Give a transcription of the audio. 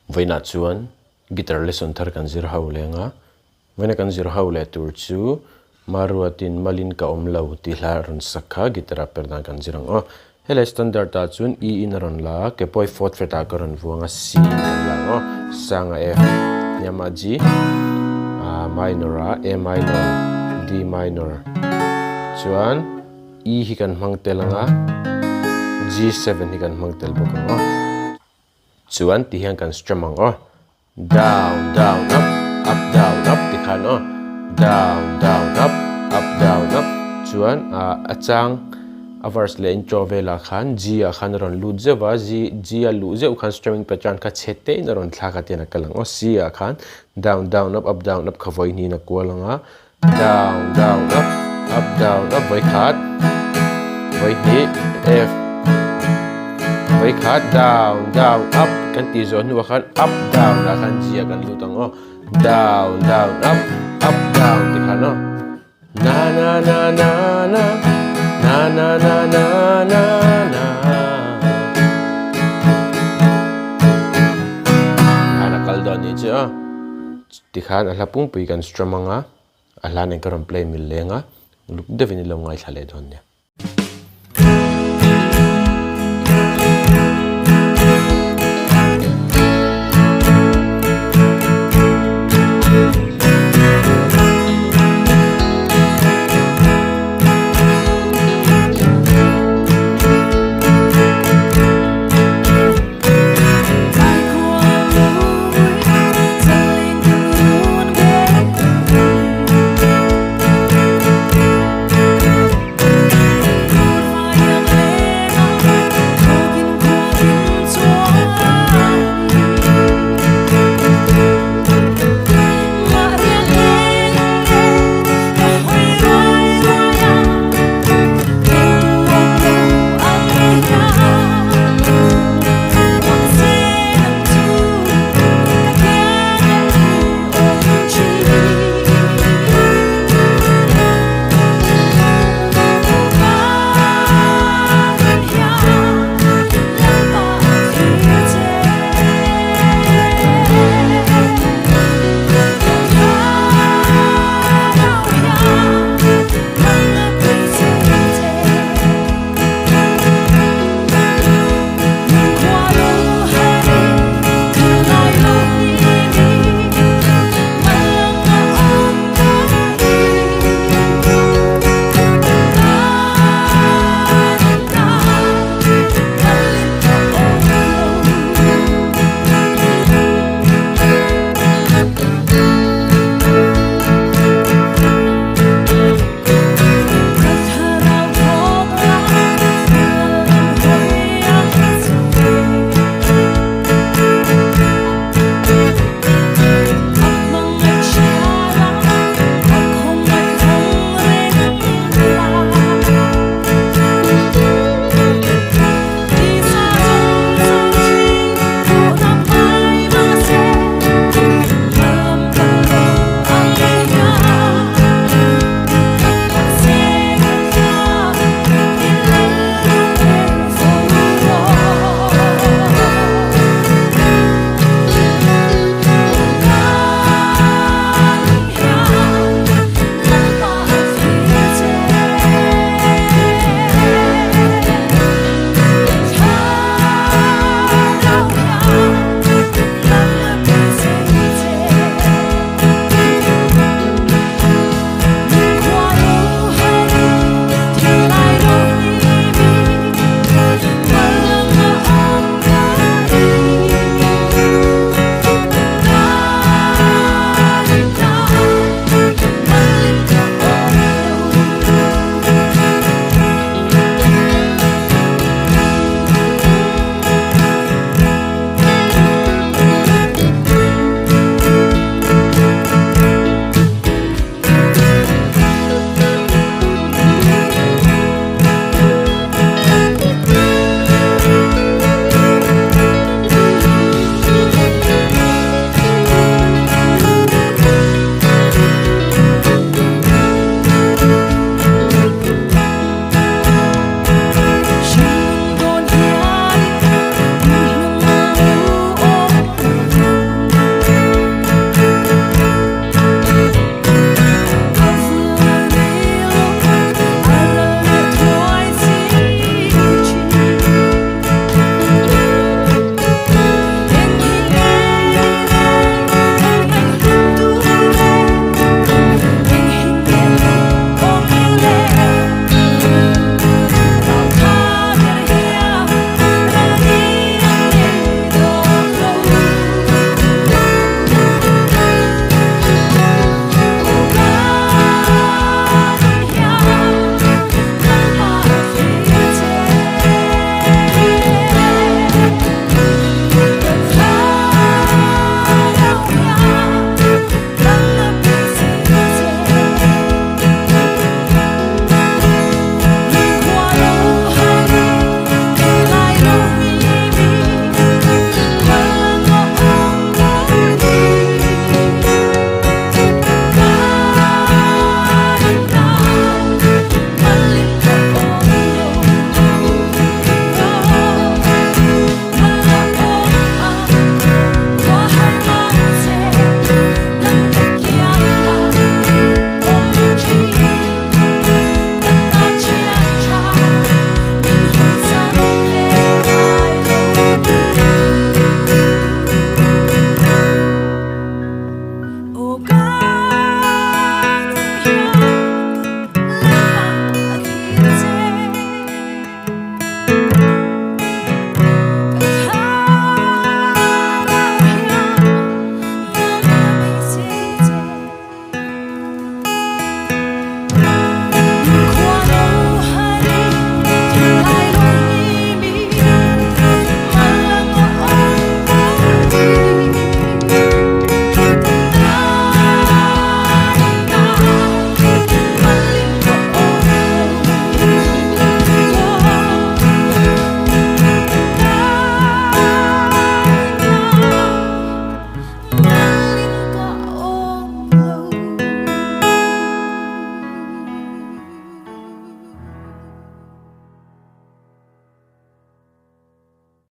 Vaina chuan guitar lesson thar kan zir ho lenga vaina kan zir ho le tur chu Maruatin Malin ka omlo ti hla ron sakha guitar Perhdan kan zirang o hele standard ta chun E in ron la ke poi fourth fret a karon vuanga C kan la o sanga F nyama G minor A minor D minor chuan E hi kan hmangtelanga G7 hi kan hmangtel bawk o chuan ti hian kan strum ang o down down up down up ti khan o down down up up chuan a chang a verse le intro vela khan G a khan ron lut zewa G a lu zeu khan strumming pattern kha chete in ron thla ka tena kalang o C a khan down down up down up khawoi ni na kwalanga down down up down up voi khat voi hi F voi khat down down up kan ti zon nu khan up down la khan G a kan lutang o down down up down ti khan o na na na na na na na na na na na ana kaldon ni cha ti khan ala pung pui kan strum anga ala nen karon play mil lenga luk devini lo ngai thale don ne